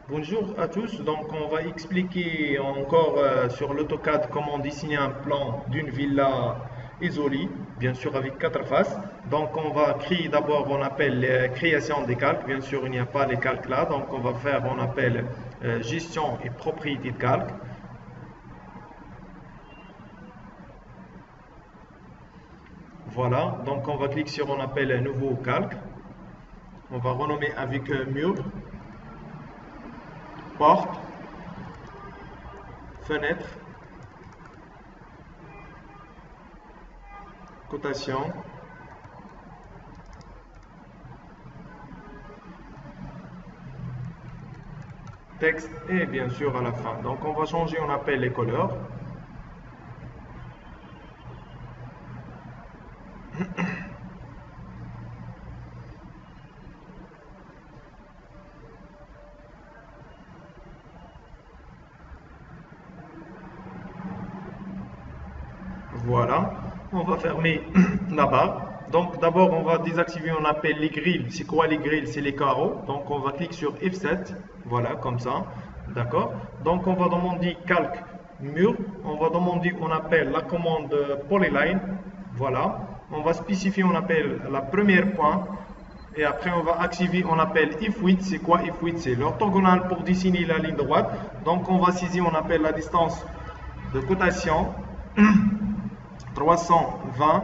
Bonjour à tous, donc on va expliquer encore sur l'AutoCAD comment dessiner un plan d'une villa isolée, bien sûr avec quatre faces. Donc on va créer d'abord, on appelle création des calques, bien sûr il n'y a pas les calques là, donc on va faire, on appelle gestion et propriété de calque. Voilà, donc on va cliquer sur, on appelle un nouveau calque, on va renommer avec mur, porte, fenêtre, cotation, texte et bien sûr à la fin. Donc on va changer, on appelle les couleurs. Voilà, on va fermer la barre. Donc d'abord on va désactiver, on appelle les grilles. C'est quoi les grilles? C'est les carreaux. Donc on va cliquer sur F7, voilà comme ça, d'accord. Donc on va demander calque mur, on va demander, on appelle la commande polyline, voilà. On va spécifier, on appelle la première point. Et après, on va activer, on appelle if width. C'est quoi if width? C'est l'orthogonale pour dessiner la ligne droite. Donc, on va saisir, on appelle la distance de cotation 320,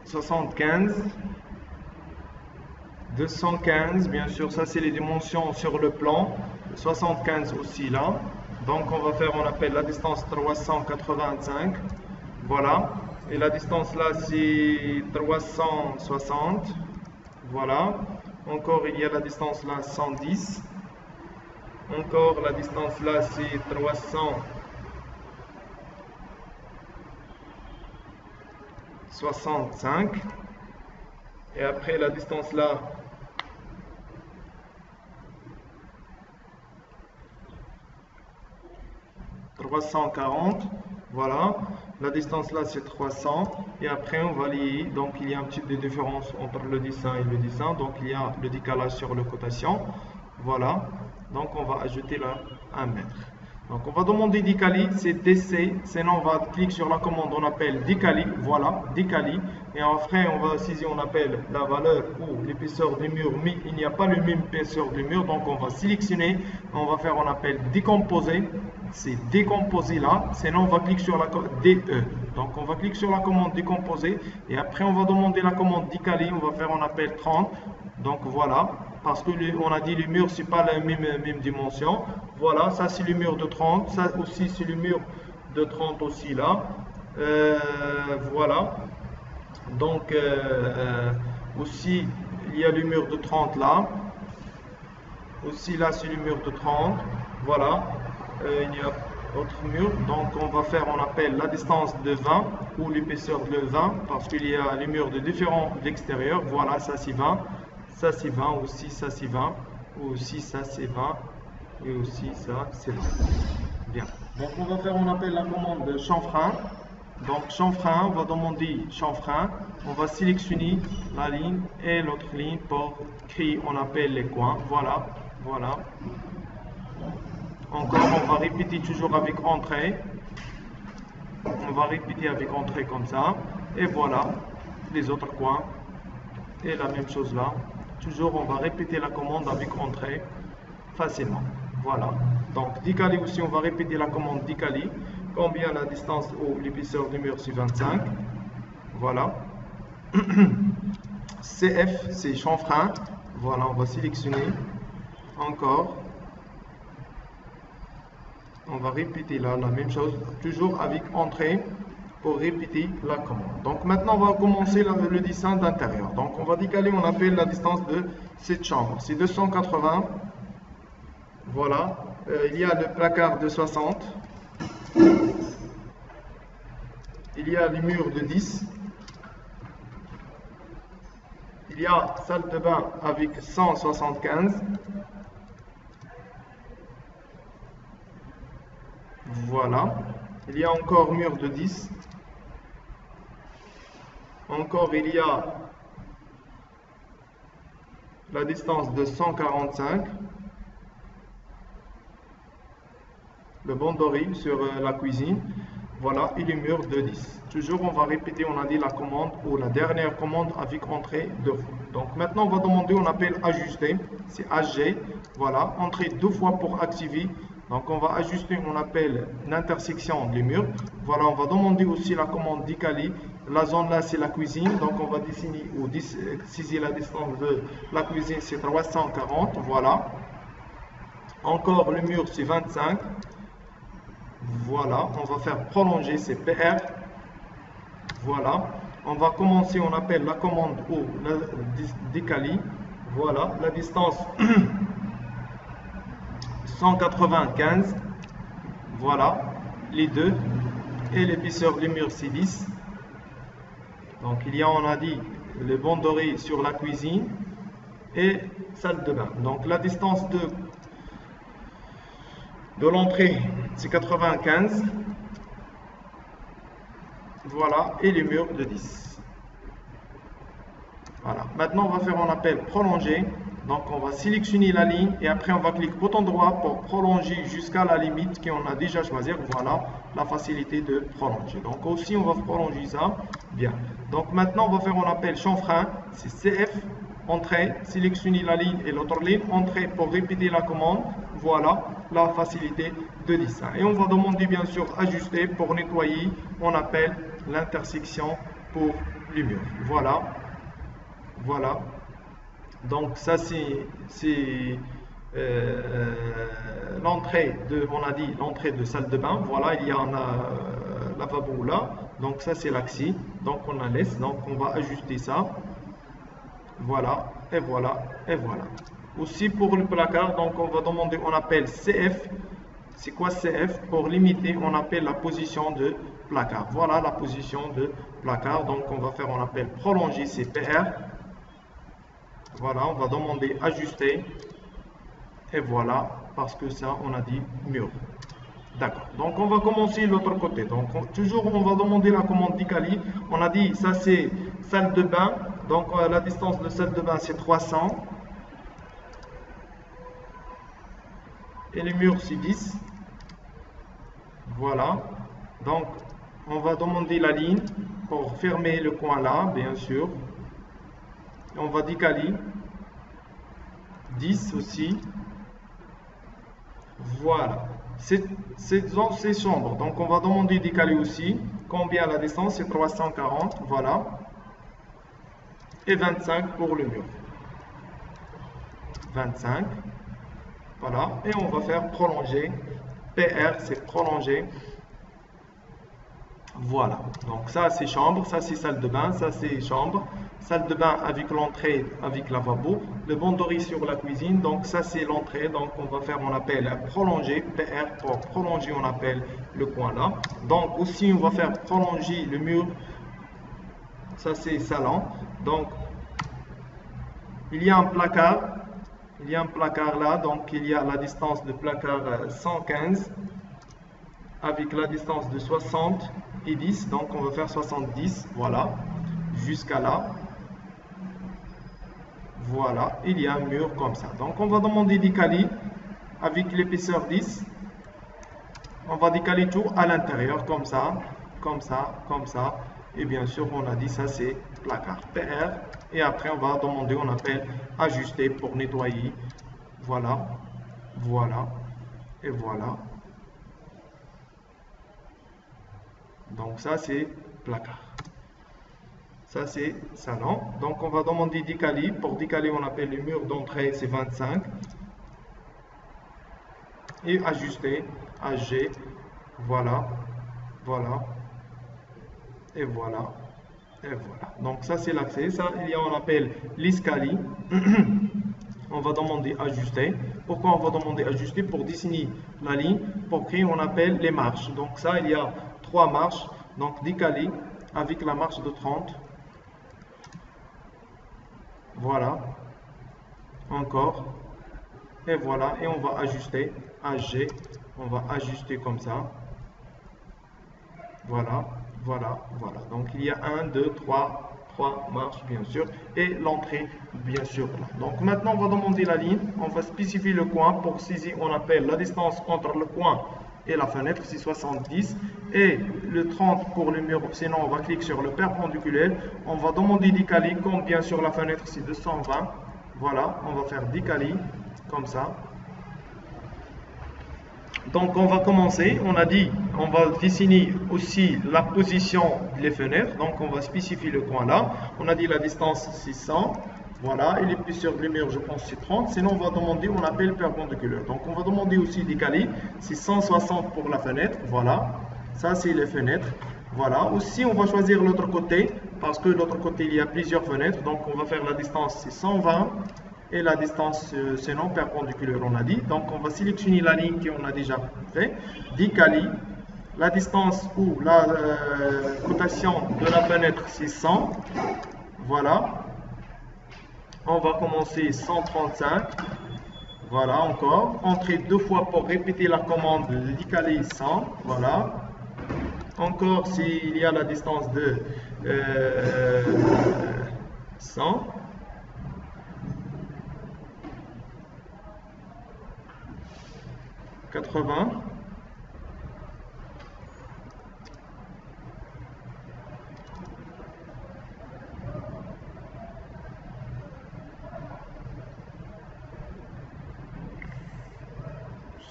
75, 215. Bien sûr, ça, c'est les dimensions sur le plan. 75 aussi là. Donc, on va faire, on appelle la distance 385. Voilà. Et la distance là, c'est 360. Voilà. Encore, il y a la distance là, 110. Encore, la distance là, c'est 365. Et après, la distance là, 340. Voilà. La distance là, c'est 300. Et après, on va lier. Donc, il y a un petit peu de différence entre le dessin et le dessin. Donc, il y a le décalage sur le cotation. Voilà. Donc, on va ajouter là 1 mètre. Donc, on va demander décaler, c'est DC. Sinon, on va cliquer sur la commande, on appelle décaler. Voilà, décaler. Et après, on va saisir, on appelle la valeur ou l'épaisseur du mur. Mais il n'y a pas le même épaisseur du mur. Donc, on va sélectionner. On va faire, on appelle décomposer. C'est décomposer là. Sinon, on va cliquer sur la DE. Donc, on va cliquer sur la commande décomposer. Et après, on va demander la commande décaler. On va faire, on appelle 30. Donc, voilà. Parce que on a dit le mur, c'est pas la même dimension. Voilà, ça c'est le mur de 30. Ça aussi, c'est le mur de 30 aussi là. Voilà. Donc, aussi, il y a le mur de 30 là. Aussi là, c'est le mur de 30. Voilà. Il y a autre mur. Donc, on va faire, on appelle la distance de 20 ou l'épaisseur de 20 parce qu'il y a les murs de différents l'extérieur. Voilà, ça c'est 20. Ça c'est 20 aussi, ça c'est 20. Aussi, ça c'est 20. Et aussi, ça c'est 20. Bien. Donc, on va faire, on appelle la commande chanfrein. Donc, chanfrein, on va demander chanfrein. On va sélectionner la ligne et l'autre ligne pour créer, on appelle les coins. Voilà, voilà. Encore, on va répéter toujours avec entrée. On va répéter avec entrée comme ça. Et voilà, les autres coins. Et la même chose là. Toujours, on va répéter la commande avec entrée facilement. Voilà. Donc, décaler aussi, on va répéter la commande décaler. Combien la distance ou l'épaisseur du mur, c'est 25. Voilà. CF, c'est chanfrein. Voilà, on va sélectionner. Encore. On va répéter là la même chose, toujours avec entrée pour répéter la commande. Donc maintenant, on va commencer le dessin d'intérieur. Donc on va décaler, on appelle la distance de cette chambre. C'est 280. Voilà. Il y a le placard de 60. Il y a les murs de 10. Il y a salle de bain avec 175. Voilà. Il y a encore mur de 10. Encore, il y a la distance de 145, le banderie sur la cuisine, voilà, et le mur de 10. Toujours, on va répéter, on a dit la commande ou la dernière commande avec entrée 2 fois. Donc maintenant, on va demander, on appelle ajuster, c'est HG, voilà, entrée 2 fois pour activer. Donc on va ajuster, on appelle l'intersection des murs. Voilà, on va demander aussi la commande décalée. La zone là, c'est la cuisine, donc on va dessiner ou saisir la distance de la cuisine, c'est 340, voilà. Encore le mur, c'est 25. Voilà, on va faire prolonger, c'est PR. Voilà, on va commencer, on appelle la commande ou la décalée. Voilà, la distance 195. Voilà, les deux. Et l'épaisseur du mur, c'est 10. Donc il y a, on a dit, le banderie sur la cuisine et salle de bain. Donc la distance de l'entrée, c'est 95. Voilà, et les murs de 10. Voilà. Maintenant, on va faire, on appelle prolonger. Donc, on va sélectionner la ligne et après, on va cliquer bouton droit pour prolonger jusqu'à la limite qu'on a déjà choisi. Voilà, la facilité de prolonger. Donc, aussi, on va prolonger ça. Bien. Donc, maintenant, on va faire, on appelle chanfrein. C'est CF, entrée, sélectionner la ligne et l'autre ligne, entrée pour répéter la commande. Voilà, la facilité de dessin. Et on va demander, bien sûr, ajuster pour nettoyer. On appelle l'intersection pour les murs. Voilà. Voilà. Donc ça c'est l'entrée de, on a dit l'entrée de salle de bain. Voilà, il y a un lavabo là. Donc ça c'est l'axe. Donc on la laisse. Donc on va ajuster ça. Voilà, et voilà, et voilà. Aussi pour le placard, donc on va demander, on appelle CF. C'est quoi CF? Pour limiter, on appelle la position de placard. Voilà la position de placard. Donc on va faire, on appelle prolonger, c'est PR. Voilà, on va demander ajuster. Et voilà, parce que ça, on a dit mur. D'accord. Donc on va commencer l'autre côté. Donc toujours, on va demander la commande décalée. On a dit, ça c'est salle de bain. Donc la distance de salle de bain, c'est 300. Et le mur, c'est 10. Voilà. Donc, on va demander la ligne pour fermer le coin là, bien sûr. Et on va décaler 10 aussi. Voilà. Cette zone, c'est sombre. Donc, on va demander décaler aussi. Combien la distance? C'est 340. Voilà. Et 25 pour le mur. 25. Voilà. Et on va faire prolonger. PR, c'est prolonger. Voilà. Donc ça, c'est chambre. Ça, c'est salle de bain. Ça, c'est chambre. Salle de bain avec l'entrée, avec lavabo. Le banderie sur la cuisine. Donc ça, c'est l'entrée. Donc on va faire, on appelle prolonger. PR pour prolonger, on appelle le coin là. Donc aussi, on va faire prolonger le mur. Ça, c'est salon. Donc, il y a un placard. Il y a un placard là, donc il y a la distance de placard 115 avec la distance de 60 et 10. Donc on va faire 70, voilà, jusqu'à là. Voilà, il y a un mur comme ça. Donc on va demander décaler avec l'épaisseur 10. On va décaler tout à l'intérieur, comme ça, comme ça, comme ça. Et bien sûr, on a dit ça, c'est placard PR. Et après, on va demander, on appelle ajuster pour nettoyer. Voilà, voilà, et voilà. Donc ça, c'est placard. Ça, c'est salon. Donc, on va demander décaler. Pour décaler, on appelle le mur d'entrée, c'est 25. Et ajuster, HG. Voilà, voilà. Et voilà, et voilà. Donc ça c'est l'accès. Ça, il y a, on appelle l'escalier. On va demander ajuster. Pourquoi on va demander ajuster? Pour dessiner la ligne, pour créer, on appelle les marches. Donc ça, il y a 3 marches. Donc décaler avec la marche de 30. Voilà. Encore. Et voilà. Et on va ajuster. HG. On va ajuster comme ça. Voilà. Voilà, voilà. Donc il y a 1, 2, 3, 3 marches, bien sûr, et l'entrée, bien sûr. Donc maintenant, on va demander la ligne, on va spécifier le coin. Pour saisir, on appelle la distance entre le coin et la fenêtre, c'est 70, et le 30 pour le mur, sinon on va cliquer sur le perpendiculaire. On va demander 10 calis, comme bien sûr la fenêtre, c'est 220. Voilà, on va faire 10 calis, comme ça. Donc on va commencer, on a dit, on va dessiner aussi la position des fenêtres, donc on va spécifier le coin là. On a dit la distance 600, voilà, et l'épaisseur du mur je pense c'est 30, sinon on va demander, on appelle perpendiculaire. Donc on va demander aussi des calis, c'est 160 pour la fenêtre, voilà, ça c'est les fenêtres. Voilà, aussi on va choisir l'autre côté, parce que de l'autre côté il y a plusieurs fenêtres, donc on va faire la distance c'est 120. Et la distance, c'est non perpendiculaire, on a dit. Donc, on va sélectionner la ligne qu'on a déjà fait. 10 calis. La distance ou la cotation de la fenêtre, c'est 100. Voilà. On va commencer 135. Voilà, encore. Entrer 2 fois pour répéter la commande 10 calis 100. Voilà. Encore, s'il y a la distance de 100. 80,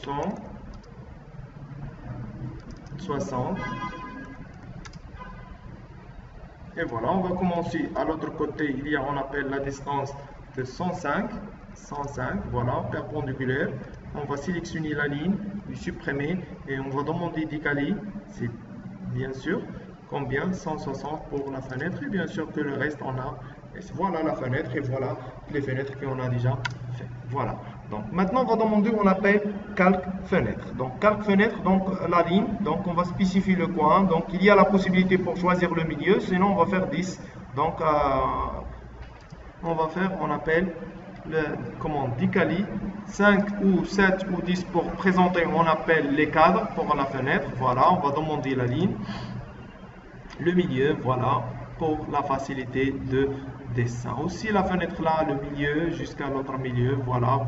100, 60, et voilà, on va commencer à l'autre côté, il y a, on appelle la distance de 105, voilà, perpendiculaire. On va sélectionner la ligne, lui supprimer et on va demander 10 calis, c'est bien sûr combien, 160 pour la fenêtre et bien sûr que le reste on a, et voilà la fenêtre et voilà les fenêtres qu'on a déjà fait. Voilà, donc maintenant on va demander, on appelle calque fenêtre. Donc calque fenêtre, donc la ligne, donc on va spécifier le coin, donc il y a la possibilité pour choisir le milieu, sinon on va faire 10. Donc on va faire, on appelle le commande 10 calis, 5 ou 7 ou 10 pour présenter, on appelle les cadres pour la fenêtre. Voilà, on va demander la ligne, le milieu, voilà, pour la facilité de dessin. Aussi la fenêtre là, le milieu jusqu'à l'autre milieu, voilà.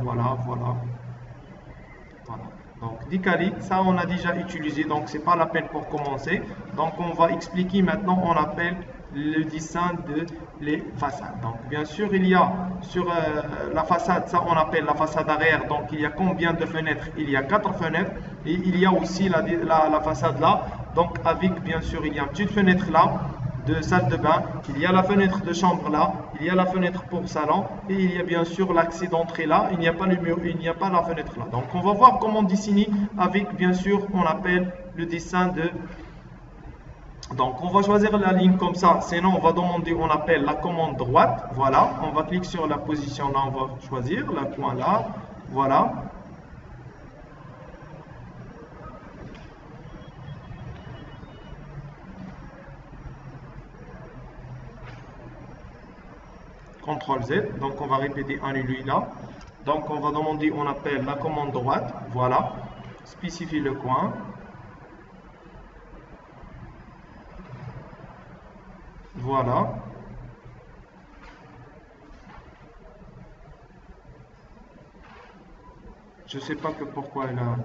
Donc 10 calis, ça on a déjà utilisé, donc c'est pas la peine pour commencer. Donc on va expliquer maintenant, on appelle le dessin de les façades. Donc bien sûr il y a sur la façade, ça on appelle la façade arrière, donc il y a combien de fenêtres? Il y a 4 fenêtres et il y a aussi la façade là, donc avec bien sûr il y a une petite fenêtre là de salle de bain, il y a la fenêtre de chambre là, il y a la fenêtre pour salon et il y a bien sûr l'accès d'entrée là, il n'y a pas le mur, il n'y a pas la fenêtre là. Donc on va voir comment dessiner avec bien sûr on appelle le dessin de. Donc on va choisir la ligne comme ça, sinon on va demander, on appelle la commande droite, voilà, on va cliquer sur la position là, on va choisir le coin là, voilà. CTRL Z, donc on va répéter un et lui là. Donc on va demander, on appelle la commande droite, voilà, spécifier le coin. Voilà. Je ne sais pas que pourquoi elle a.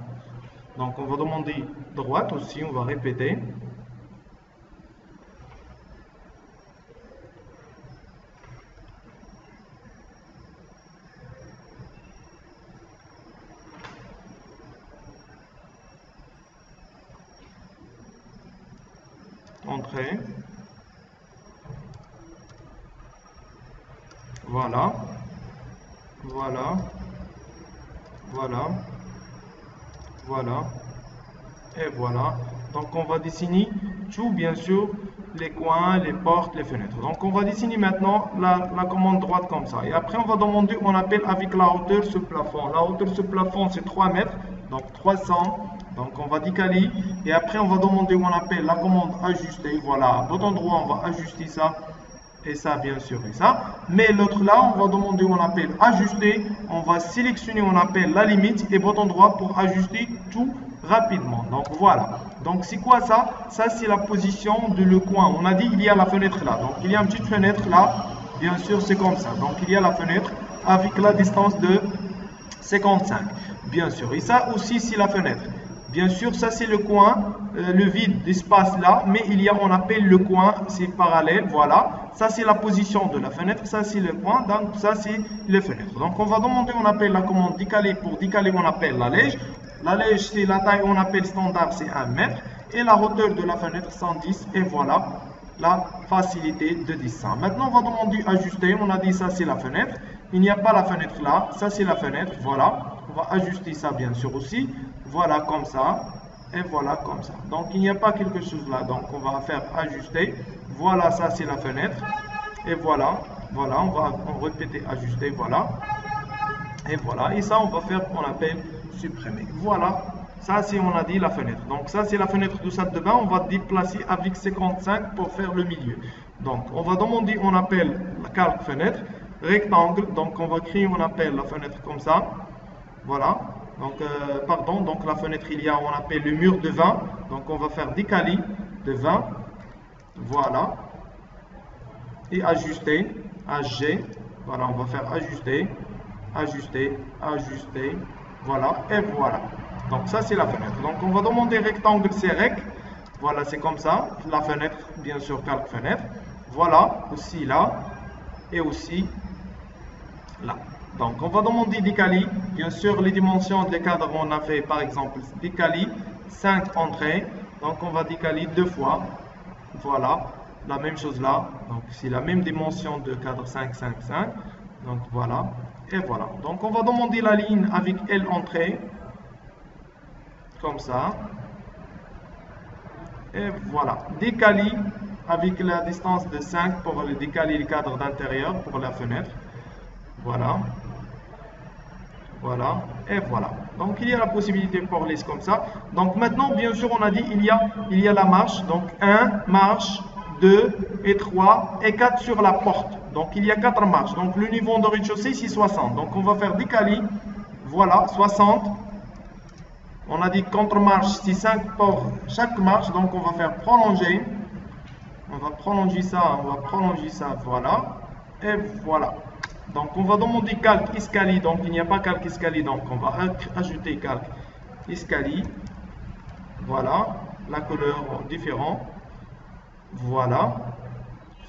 Donc on va demander droite aussi, on va répéter. Entrée. Voilà. Voilà. Voilà. Voilà. Et voilà. Donc on va dessiner tout, bien sûr, les coins, les portes, les fenêtres. Donc on va dessiner maintenant la commande droite comme ça. Et après on va demander, on appelle avec la hauteur ce plafond. La hauteur ce plafond c'est 3 mètres, donc 300. Donc on va décaler et après on va demander, on appelle la commande ajuster. Voilà, à bouton droit on va ajuster ça et ça bien sûr et ça. Mais l'autre là on va demander, on appelle ajuster. On va sélectionner, on appelle la limite et bouton droit pour ajuster tout rapidement. Donc voilà. Donc c'est quoi ça? Ça c'est la position de le coin. On a dit il y a la fenêtre là. Donc il y a une petite fenêtre là. Bien sûr c'est comme ça. Donc il y a la fenêtre avec la distance de 55. Bien sûr. Et ça aussi c'est la fenêtre. Bien sûr, ça c'est le coin, le vide d'espace là, mais il y a, on appelle le coin, c'est parallèle, voilà. Ça c'est la position de la fenêtre, ça c'est le coin, donc ça c'est les fenêtres. Donc on va demander, on appelle la commande décaler, pour décaler on appelle la lège. La lège c'est la taille, on appelle standard, c'est 1 mètre. Et la hauteur de la fenêtre, 110, et voilà la facilité de dessin. Maintenant on va demander ajuster, on a dit ça c'est la fenêtre. Il n'y a pas la fenêtre là, ça c'est la fenêtre, voilà. On va ajuster ça bien sûr aussi. Voilà comme ça. Et voilà comme ça. Donc il n'y a pas quelque chose là. Donc on va faire ajuster. Voilà, ça c'est la fenêtre. Et voilà. Voilà, on va répéter ajuster. Voilà. Et voilà. Et ça on va faire, on appelle supprimer. Voilà. Ça c'est, on a dit la fenêtre. Donc ça c'est la fenêtre de salle de bain. On va déplacer avec 55 pour faire le milieu. Donc on va demander, on appelle la calque fenêtre. Rectangle. Donc on va créer, on appelle la fenêtre comme ça. Voilà. Donc, pardon, donc la fenêtre, il y a, on appelle le mur de 20. Donc, on va faire décaler de 20. Voilà. Et ajuster, HG. Voilà, on va faire ajuster, ajuster, ajuster. Voilà, et voilà. Donc, ça, c'est la fenêtre. Donc, on va demander rectangle, c'est rec. Voilà, c'est comme ça. La fenêtre, bien sûr, calque fenêtre. Voilà, aussi là. Et aussi là. Donc, on va demander décaler. Bien sûr, les dimensions des cadres, on a fait par exemple décaler 5 entrées. Donc, on va décaler 2 fois. Voilà, la même chose là. Donc, c'est la même dimension de cadre 5, 5, 5. Donc, voilà. Et voilà. Donc, on va demander la ligne avec L entrée. Comme ça. Et voilà. Décaler avec la distance de 5 pour le décaler le cadre d'intérieur pour la fenêtre. Voilà. Voilà, et voilà. Donc, il y a la possibilité pour les comme ça. Donc, maintenant, bien sûr, on a dit, il y a la marche. Donc, 1 marche, 2 et 3 et 4 sur la porte. Donc, il y a 4 marches. Donc, le niveau de rez-de-chaussée, c'est 60. Donc, on va faire décaler. Voilà, 60. On a dit contre-marche, c'est 5 pour chaque marche. Donc, on va faire prolonger. On va prolonger ça, voilà. Et voilà. Donc, on va demander calque escalier. Donc, il n'y a pas calque escalier. Donc, on va ajouter calque escalier. Voilà. La couleur différente. Voilà.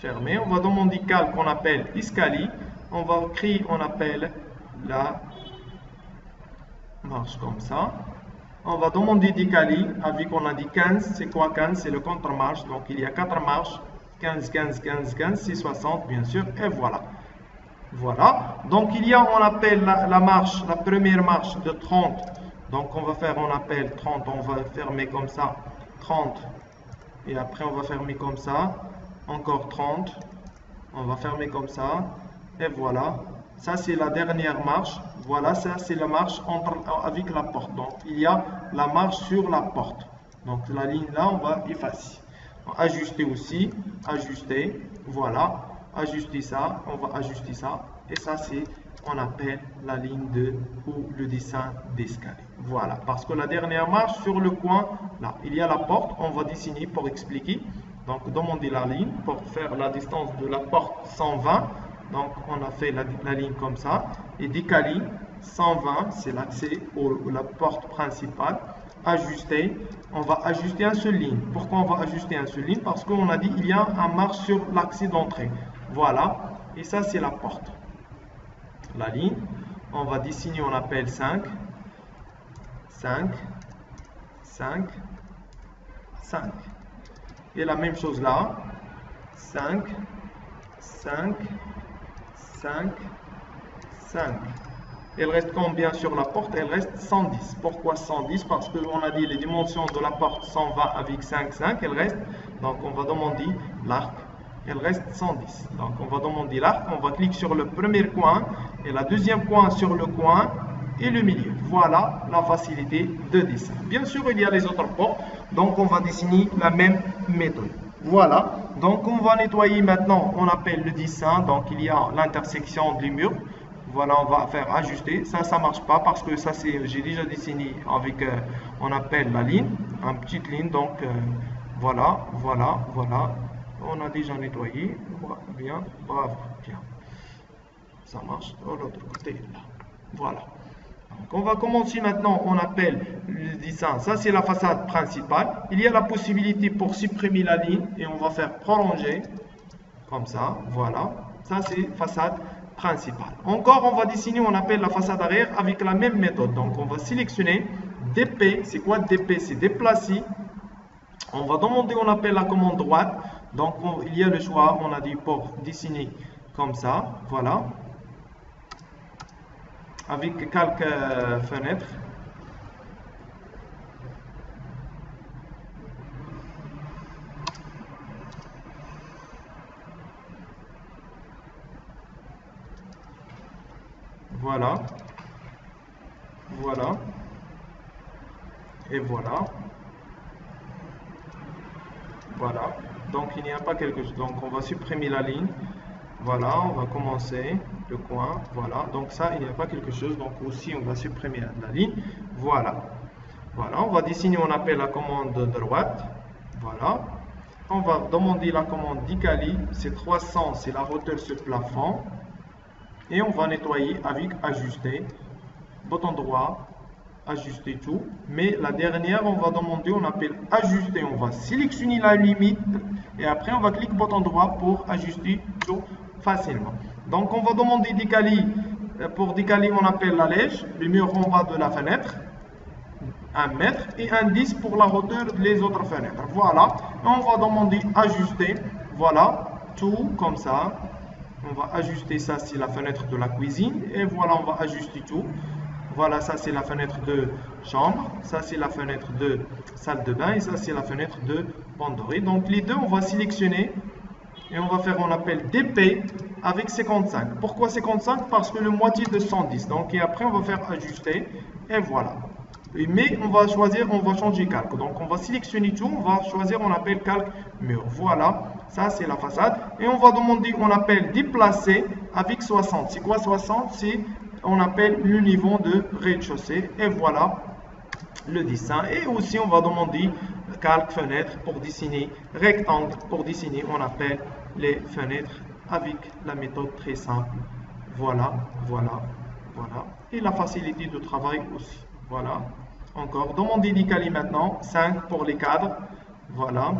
Fermé. On va demander calque qu'on appelle escalier. On va créer, on appelle la marche comme ça. On va demander décaler avec, on a dit 15. C'est quoi 15? C'est le contre-marche. Donc, il y a 4 marches. 15, 15, 15, 15. C'est 60, bien sûr. Et voilà. Voilà, donc il y a, on appelle la marche, la première marche de 30. Donc on va faire, on appelle 30, on va fermer comme ça, 30. Et après on va fermer comme ça, encore 30. On va fermer comme ça, et voilà. Ça c'est la dernière marche. Voilà, ça c'est la marche avec la porte. Donc il y a la marche sur la porte. Donc la ligne là, on va effacer. Ajuster aussi, ajuster, voilà. Ajuster ça, on va ajuster ça, et ça c'est, on appelle la ligne de ou le dessin d'escalier. Voilà, parce que la dernière marche sur le coin, là, il y a la porte, on va dessiner pour expliquer. Donc, demander la ligne pour faire la distance de la porte 120. Donc, on a fait la ligne comme ça, et décaler 120, c'est l'accès à la porte principale. Ajuster, on va ajuster un seul ligne. Pourquoi on va ajuster un seul ligne? Parce qu'on a dit il y a un marche sur l'accès d'entrée. Voilà, et ça c'est la porte. La ligne, on va dessiner, on appelle 5, 5, 5, 5. Et la même chose là, 5, 5, 5, 5. Elle reste combien sur la porte? Elle reste 110. Pourquoi 110? Parce qu'on a dit les dimensions de la porte 120 avec 5, 5. Elle reste, donc on va demander l'arc. Elle reste 110. Donc on va demander l'arc. On va cliquer sur le premier coin et la deuxième coin sur le coin et le milieu. Voilà la facilité de dessin. Bien sûr, il y a les autres portes. Donc on va dessiner la même méthode. Voilà. Donc on va nettoyer maintenant. On appelle le dessin. Donc il y a l'intersection des murs. Voilà, on va faire ajuster. Ça marche pas parce que ça, c'est, j'ai déjà dessiné avec, on appelle la ligne, une petite ligne. Donc, voilà. On a déjà nettoyé. Bien, bravo, bien. Ça marche de l'autre côté, là. Voilà. Donc, on va commencer maintenant, on appelle le dessin. Ça, c'est la façade principale. Il y a la possibilité pour supprimer la ligne et on va faire prolonger. Comme ça, voilà. Ça, c'est façade principale. Encore, on va dessiner, on appelle la façade arrière avec la même méthode. Donc, on va sélectionner DP. C'est quoi DP? C'est déplacer. On va demander, on appelle la commande droite. Donc, il y a le choix, on a dit pour dessiner comme ça. Voilà. Avec quelques fenêtres. Voilà. Et voilà. Donc, il n'y a pas quelque chose. Donc, on va supprimer la ligne. Voilà, on va commencer le coin. Voilà. Donc, ça, il n'y a pas quelque chose. Donc, aussi, on va supprimer la ligne. Voilà. On va dessiner, on appelle la commande droite. Voilà. On va demander la commande d'Icali. C'est 300, c'est la hauteur sur plafond. Et on va nettoyer avec ajuster. Bouton droit, ajuster tout. Mais la dernière, on va demander, on appelle ajuster. On va sélectionner la limite. Et après, on va cliquer bouton droit pour ajuster tout facilement. Donc, on va demander d'Icali. Pour décaler, on appelle la lèche. Le mur en bas de la fenêtre. 1 mètre et un 10 pour la hauteur des autres fenêtres. Voilà. On va demander ajuster. Voilà. Tout comme ça. On va ajuster ça, c'est la fenêtre de la cuisine. Et voilà, on va ajuster tout. Voilà, ça c'est la fenêtre de chambre. Ça c'est la fenêtre de salle de bain. Et ça c'est la fenêtre de banderie. Donc les deux, on va sélectionner. Et on va faire, on appelle DP avec 55. Pourquoi 55? Parce que le moitié de 110. Donc et après, on va faire ajuster. Et voilà. Mais on va choisir, on va changer calque. Donc on va sélectionner tout, on va choisir, on appelle calque mur. Voilà, ça c'est la façade. Et on va demander, on appelle déplacer avec 60. C'est quoi 60? C'est, on appelle le niveau de rez-de-chaussée. Et voilà le dessin. Et aussi on va demander calque fenêtre pour dessiner, rectangle pour dessiner, on appelle les fenêtres avec la méthode très simple. Voilà. Et la facilité de travail aussi. Voilà. Encore. Demandez d'Icali maintenant. 5 pour les cadres. Voilà.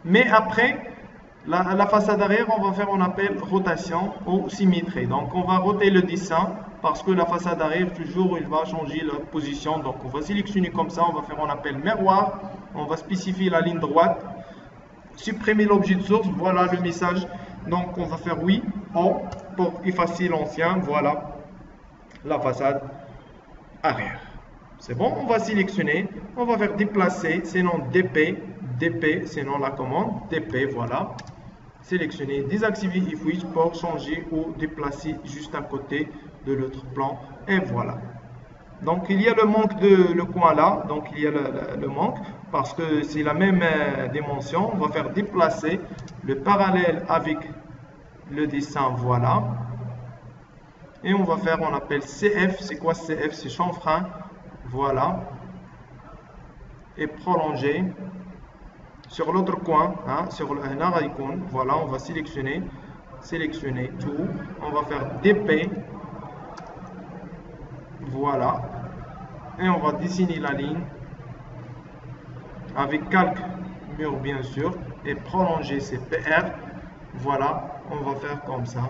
Mais après, la façade arrière, on va faire, on appelle rotation ou symétrie. Donc, on va roter le dessin parce que la façade arrière, toujours, il va changer la position. Donc, on va sélectionner comme ça. On va faire, on appelle miroir. On va spécifier la ligne droite. Supprimer l'objet de source. Voilà le message. Donc, on va faire oui, O pour effacer l'ancien. Voilà la façade arrière. C'est bon, on va sélectionner, on va faire déplacer, sinon DP, sinon la commande, DP, voilà. Sélectionner, désactiver if wish pour changer ou déplacer juste à côté de l'autre plan, et voilà. Donc il y a le manque de le coin là, donc il y a le manque, parce que c'est la même dimension, on va faire déplacer le parallèle avec le dessin, voilà. Et on va faire, on appelle CF. C'est quoi CF? C'est chanfrein. Voilà. Et prolonger. Sur l'autre coin, sur le icône. Voilà, on va sélectionner tout. On va faire DP. Voilà. Et on va dessiner la ligne. Avec calque mur, bien sûr. Et prolonger, c'est PR. Voilà. On va faire comme ça.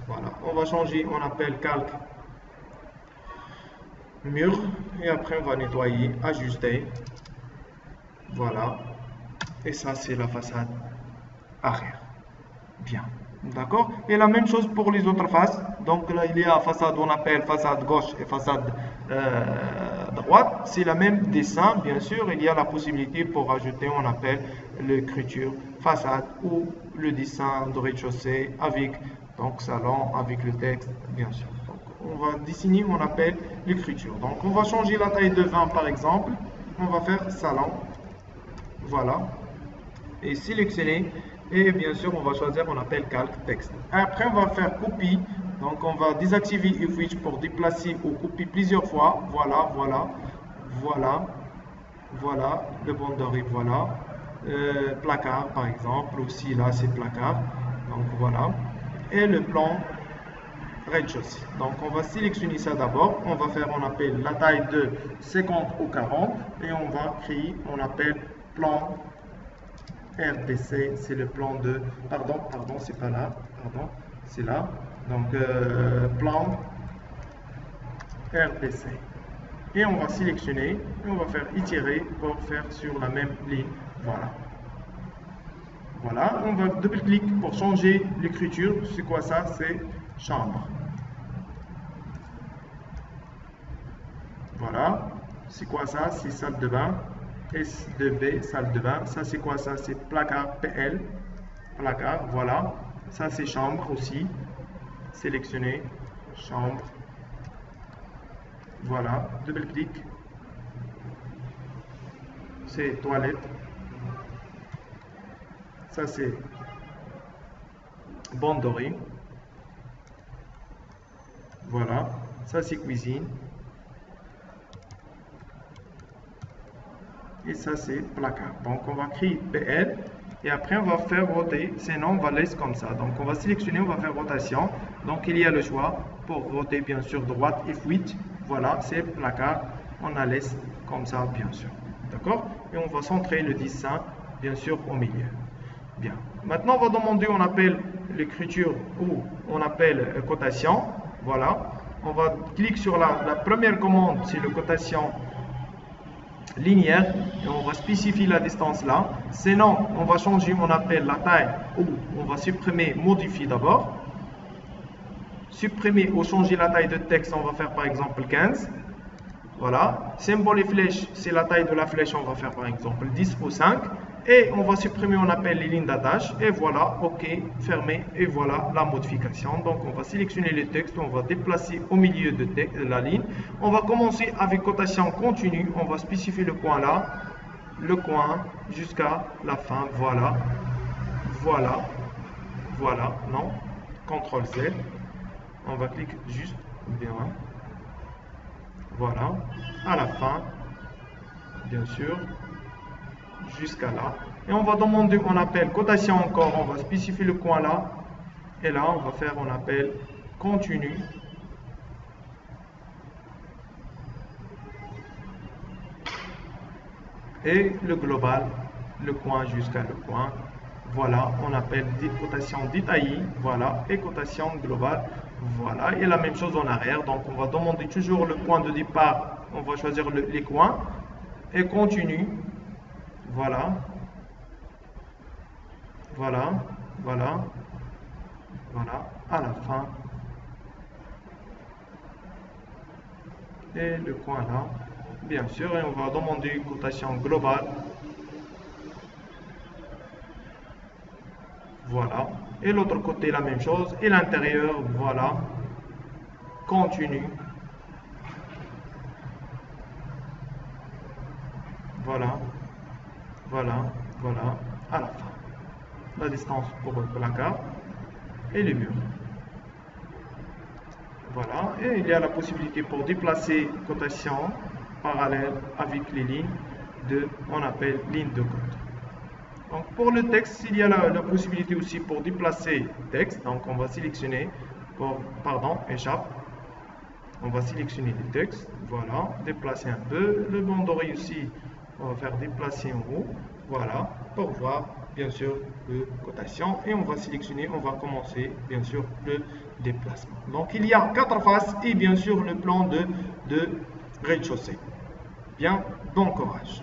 Voilà, on va changer, on appelle calque mur et après on va nettoyer, ajuster. Voilà, et ça c'est la façade arrière. Bien, d'accord? Et la même chose pour les autres faces. Donc là il y a façade, on appelle façade gauche et façade droite. C'est le même dessin, bien sûr. Il y a la possibilité pour ajouter, on appelle l'écriture façade ou le dessin de rez-de-chaussée avec donc salon avec le texte, bien sûr. Donc, on va dessiner, on appelle l'écriture. Donc on va changer la taille de 20 par exemple. On va faire salon. Voilà. Et sélectionner. Et bien sûr, on va choisir, on appelle calque texte. Après, on va faire copie Donc on va désactiver if which pour déplacer ou couper plusieurs fois. Voilà, voilà, voilà, voilà, le boundary, voilà. Placard par exemple, aussi là c'est placard. Donc voilà. Et le plan rez-de-chaussée. Donc on va sélectionner ça d'abord. On va faire, on appelle la taille de 50 ou 40 et on va créer, on appelle plan RDC. C'est le plan de, pardon, c'est pas là, pardon, c'est là. Donc plan RDC. Et on va sélectionner et on va faire étirer pour faire sur la même ligne. Voilà. Voilà, on va double-cliquer pour changer l'écriture. C'est quoi ça? C'est chambre. Voilà. C'est quoi ça? C'est salle de bain. S2B, salle de bain. Ça, c'est quoi ça? C'est placard PL. Placard, voilà. Ça, c'est chambre aussi. Sélectionner. Chambre. Voilà. Double-clic. C'est toilette. Ça, c'est banderie. Voilà. Ça, c'est cuisine. Et ça, c'est placard. Donc, on va créer PL. Et après, on va faire roter. Sinon, on va laisser comme ça. Donc, on va sélectionner, on va faire rotation. Donc, il y a le choix pour roter, bien sûr, droite et fuite. Voilà, c'est placard. On la laisse comme ça, bien sûr. D'accord? Et on va centrer le dessin, bien sûr, au milieu. Bien. Maintenant, on va demander, on appelle l'écriture ou on appelle cotation. Voilà. On va cliquer sur la première commande, c'est le cotation linéaire. Et on va spécifier la distance là. Sinon, on va changer, on appelle la taille ou on va supprimer, modifier d'abord. Supprimer ou changer la taille de texte, on va faire par exemple 15. Voilà. Symbole et flèche, c'est la taille de la flèche, on va faire par exemple 10 ou 5. Et on va supprimer, on appelle les lignes d'attache. Et voilà, OK, fermé. Et voilà la modification. Donc, on va sélectionner le texte. On va déplacer au milieu de la ligne. On va commencer avec cotation continue. On va spécifier le coin là. Le coin jusqu'à la fin. Voilà. Voilà. Voilà. Non. CTRL Z. On va cliquer juste bien. Voilà. À la fin. Bien sûr. Jusqu'à là. Et on va demander, on appelle cotation encore, on va spécifier le coin là. Et là, on va faire, on appelle continu. Et le global, le coin jusqu'à le coin. Voilà, on appelle cotation détaillée. Voilà, et cotation globale. Voilà, et la même chose en arrière. Donc, on va demander toujours le point de départ. On va choisir les coins. Et continue. Voilà, voilà, voilà, voilà, à la fin. Et le coin là, bien sûr, et on va demander une cotation globale. Voilà, et l'autre côté la même chose, et l'intérieur, voilà, continue. Voilà. Voilà, voilà, à la fin. La distance pour le placard et les murs. Voilà, et il y a la possibilité pour déplacer cotation parallèle avec les lignes de, on appelle ligne de côte. Donc pour le texte, il y a la possibilité aussi pour déplacer texte. Donc on va sélectionner, échappe. On va sélectionner le texte, voilà, déplacer un peu. Le bandeau aussi. On va faire déplacer en haut, voilà, pour voir bien sûr le cotation et on va sélectionner, on va commencer bien sûr le déplacement. Donc il y a 4 faces et bien sûr le plan de rez-de-chaussée. Bien, bon courage.